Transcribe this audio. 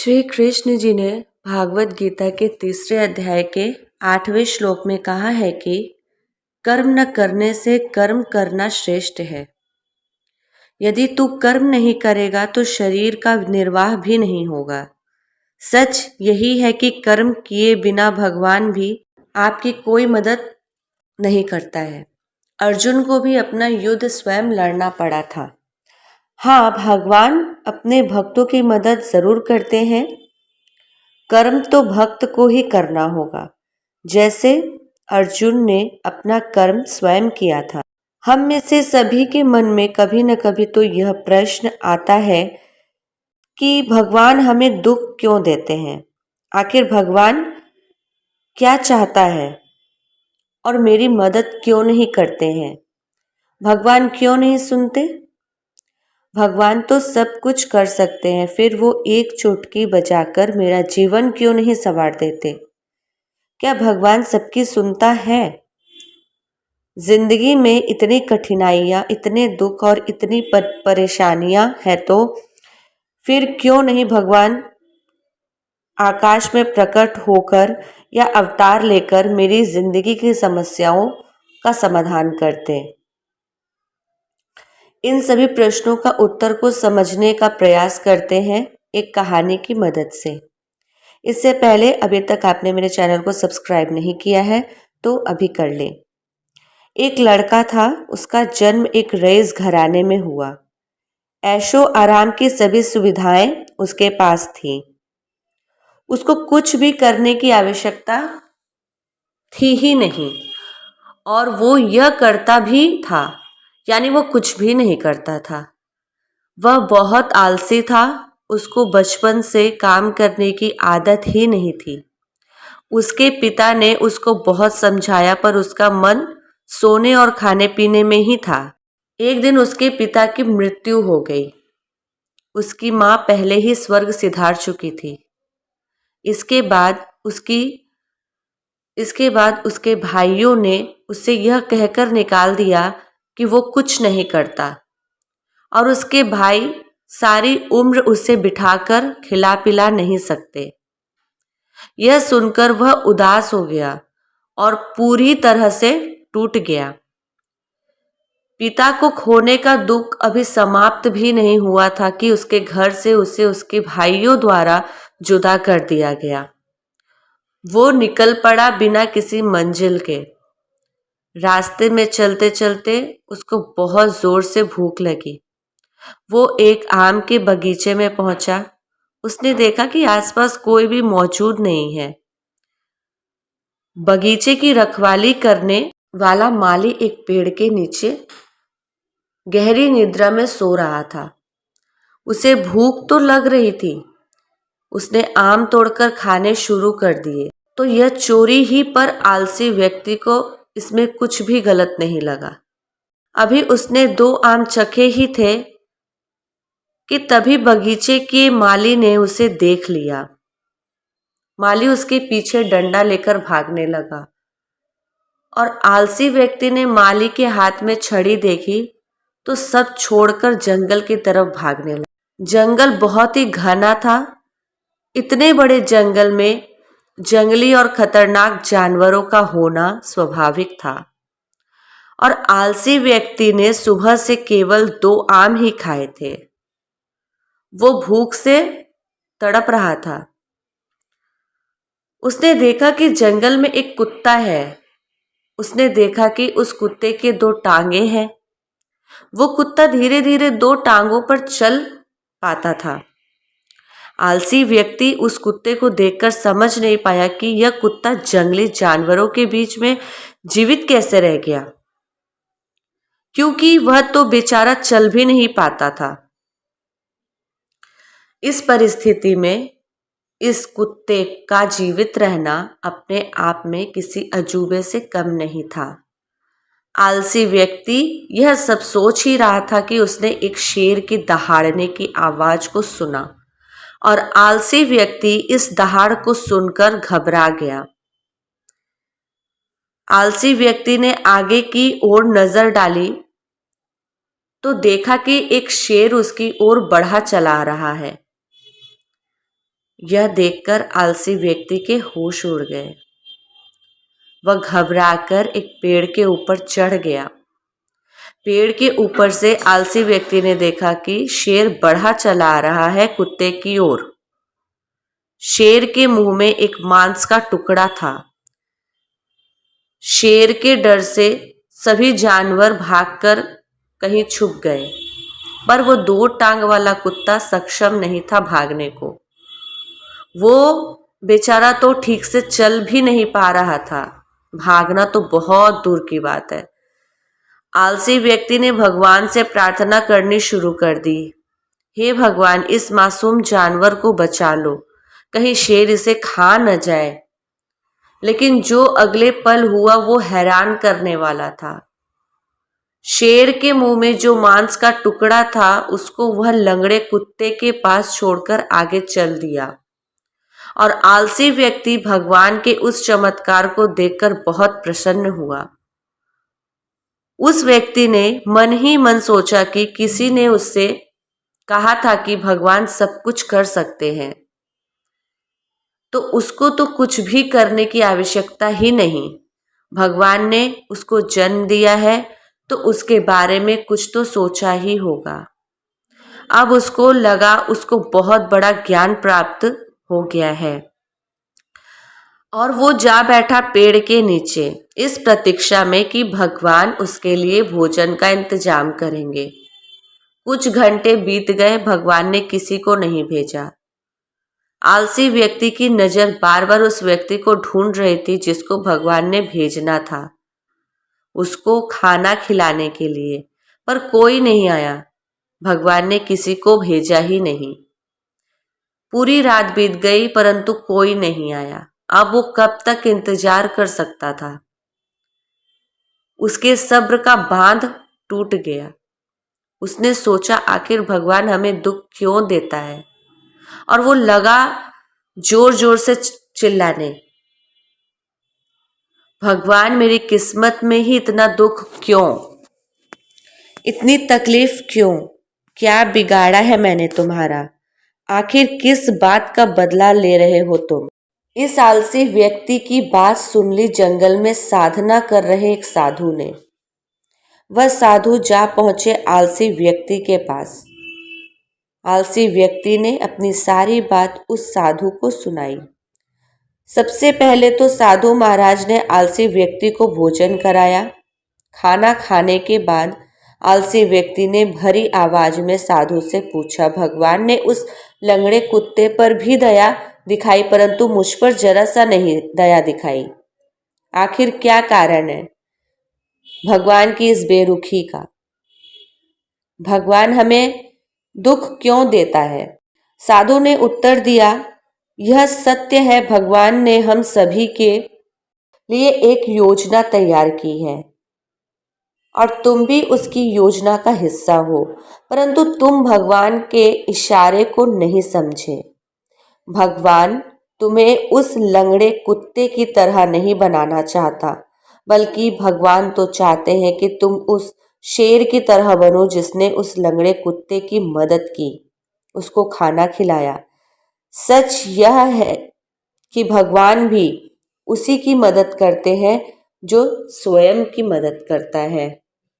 श्री कृष्ण जी ने भागवत गीता के तीसरे अध्याय के 8वें श्लोक में कहा है कि कर्म न करने से कर्म करना श्रेष्ठ है। यदि तू कर्म नहीं करेगा तो शरीर का निर्वाह भी नहीं होगा। सच यही है कि कर्म किए बिना भगवान भी आपकी कोई मदद नहीं करता है। अर्जुन को भी अपना युद्ध स्वयं लड़ना पड़ा था। हाँ, भगवान अपने भक्तों की मदद जरूर करते हैं। कर्म तो भक्त को ही करना होगा, जैसे अर्जुन ने अपना कर्म स्वयं किया था। हम में से सभी के मन में कभी न कभी तो यह प्रश्न आता है कि भगवान हमें दुख क्यों देते हैं? आखिर भगवान क्या चाहता है और मेरी मदद क्यों नहीं करते हैं? भगवान क्यों नहीं सुनते? भगवान तो सब कुछ कर सकते हैं, फिर वो एक चुटकी बजाकर मेरा जीवन क्यों नहीं संवार देते? क्या भगवान सबकी सुनता है? जिंदगी में इतनी कठिनाइयाँ, इतने दुख और इतनी परेशानियाँ हैं, तो फिर क्यों नहीं भगवान आकाश में प्रकट होकर या अवतार लेकर मेरी जिंदगी की समस्याओं का समाधान करते? इन सभी प्रश्नों का उत्तर को समझने का प्रयास करते हैं एक कहानी की मदद से। इससे पहले अभी तक आपने मेरे चैनल को सब्सक्राइब नहीं किया है तो अभी कर लें। एक लड़का था, उसका जन्म एक रईस घराने में हुआ। ऐशो आराम की सभी सुविधाएं उसके पास थी। उसको कुछ भी करने की आवश्यकता थी ही नहीं, और वो यह करता भी था, यानी वो कुछ भी नहीं करता था। वह बहुत आलसी था। उसको बचपन से काम करने की आदत ही नहीं थी। उसके पिता ने उसको बहुत समझाया, पर उसका मन सोने और खाने पीने में ही था। एक दिन उसके पिता की मृत्यु हो गई। उसकी माँ पहले ही स्वर्ग सिधार चुकी थी। इसके बाद उसके भाइयों ने उसे यह कहकर निकाल दिया कि वो कुछ नहीं करता, और उसके भाई सारी उम्र उसे बिठाकर खिला पिला नहीं सकते। यह सुनकर वह उदास हो गया और पूरी तरह से टूट गया। पिता को खोने का दुख अभी समाप्त भी नहीं हुआ था कि उसके घर से उसे उसके भाइयों द्वारा जुदा कर दिया गया। वो निकल पड़ा बिना किसी मंजिल के। रास्ते में चलते चलते उसको बहुत जोर से भूख लगी। वो एक आम के बगीचे में पहुंचा। उसने देखा कि आसपास कोई भी मौजूद नहीं है। बगीचे की रखवाली करने वाला माली एक पेड़ के नीचे गहरी निद्रा में सो रहा था। उसे भूख तो लग रही थी। उसने आम तोड़कर खाने शुरू कर दिए। तो यह चोरी ही, पर आलसी व्यक्ति को इसमें कुछ भी गलत नहीं लगा। अभी उसने 2 आम चखे ही थे कि तभी बगीचे के माली ने उसे देख लिया। माली उसके पीछे डंडा लेकर भागने लगा, और आलसी व्यक्ति ने माली के हाथ में छड़ी देखी तो सब छोड़कर जंगल की तरफ भागने लगा। जंगल बहुत ही घना था। इतने बड़े जंगल में जंगली और खतरनाक जानवरों का होना स्वाभाविक था, और आलसी व्यक्ति ने सुबह से केवल 2 आम ही खाए थे। वो भूख से तड़प रहा था। उसने देखा कि जंगल में एक कुत्ता है। उसने देखा कि उस कुत्ते के 2 टांगे हैं। वो कुत्ता धीरे धीरे 2 टांगों पर चल पाता था। आलसी व्यक्ति उस कुत्ते को देखकर समझ नहीं पाया कि यह कुत्ता जंगली जानवरों के बीच में जीवित कैसे रह गया, क्योंकि वह तो बेचारा चल भी नहीं पाता था। इस परिस्थिति में इस कुत्ते का जीवित रहना अपने आप में किसी अजूबे से कम नहीं था। आलसी व्यक्ति यह सब सोच ही रहा था कि उसने एक शेर की दहाड़ने की आवाज को सुना, और आलसी व्यक्ति इस दहाड़ को सुनकर घबरा गया। आलसी व्यक्ति ने आगे की ओर नजर डाली तो देखा कि एक शेर उसकी ओर बढ़ा चला आ रहा है। यह देखकर आलसी व्यक्ति के होश उड़ गए। वह घबराकर एक पेड़ के ऊपर चढ़ गया। पेड़ के ऊपर से आलसी व्यक्ति ने देखा कि शेर बढ़ा चला आ रहा है कुत्ते की ओर। शेर के मुंह में एक मांस का टुकड़ा था। शेर के डर से सभी जानवर भागकर कहीं छुप गए, पर वो 2 टांग वाला कुत्ता सक्षम नहीं था भागने को। वो बेचारा तो ठीक से चल भी नहीं पा रहा था, भागना तो बहुत दूर की बात है। आलसी व्यक्ति ने भगवान से प्रार्थना करनी शुरू कर दी। हे भगवान, इस मासूम जानवर को बचा लो, कहीं शेर इसे खा न जाए। लेकिन जो अगले पल हुआ वो हैरान करने वाला था। शेर के मुंह में जो मांस का टुकड़ा था उसको वह लंगड़े कुत्ते के पास छोड़कर आगे चल दिया। और आलसी व्यक्ति भगवान के उस चमत्कार को देखकर बहुत प्रसन्न हुआ। उस व्यक्ति ने मन ही मन सोचा कि किसी ने उससे कहा था कि भगवान सब कुछ कर सकते हैं, तो उसको तो कुछ भी करने की आवश्यकता ही नहीं। भगवान ने उसको जन्म दिया है तो उसके बारे में कुछ तो सोचा ही होगा। अब उसको लगा उसको बहुत बड़ा ज्ञान प्राप्त हो गया है और वो जा बैठा पेड़ के नीचे इस प्रतीक्षा में कि भगवान उसके लिए भोजन का इंतजाम करेंगे। कुछ घंटे बीत गए, भगवान ने किसी को नहीं भेजा। आलसी व्यक्ति की नज़र बार बार उस व्यक्ति को ढूंढ रही थी जिसको भगवान ने भेजना था उसको खाना खिलाने के लिए, पर कोई नहीं आया। भगवान ने किसी को भेजा ही नहीं। पूरी रात बीत गई परंतु कोई नहीं आया। अब वो कब तक इंतजार कर सकता था। उसके सब्र का बांध टूट गया। उसने सोचा आखिर भगवान हमें दुख क्यों देता है, और वो लगा जोर जोर से चिल्लाने, भगवान मेरी किस्मत में ही इतना दुख क्यों, इतनी तकलीफ क्यों, क्या बिगाड़ा है मैंने तुम्हारा, आखिर किस बात का बदला ले रहे हो तुम। इस आलसी व्यक्ति की बात सुन ली जंगल में साधना कर रहे एक साधु ने। वह साधु जा पहुंचे आलसी व्यक्ति के पास। आलसी व्यक्ति ने अपनी सारी बात उस साधु को सुनाई। सबसे पहले तो साधु महाराज ने आलसी व्यक्ति को भोजन कराया। खाना खाने के बाद आलसी व्यक्ति ने भरी आवाज में साधु से पूछा, भगवान ने उस लंगड़े कुत्ते पर भी दया दिखाई परंतु मुझ पर जरा सा नहीं दया दिखाई, आखिर क्या कारण है भगवान की इस बेरुखी का, भगवान हमें दुख क्यों देता है। साधु ने उत्तर दिया, यह सत्य है, भगवान ने हम सभी के लिए एक योजना तैयार की है और तुम भी उसकी योजना का हिस्सा हो, परंतु तुम भगवान के इशारे को नहीं समझे। भगवान तुम्हें उस लंगड़े कुत्ते की तरह नहीं बनाना चाहता, बल्कि भगवान तो चाहते हैं कि तुम उस शेर की तरह बनो जिसने उस लंगड़े कुत्ते की मदद की, उसको खाना खिलाया। सच यह है कि भगवान भी उसी की मदद करते हैं जो स्वयं की मदद करता है।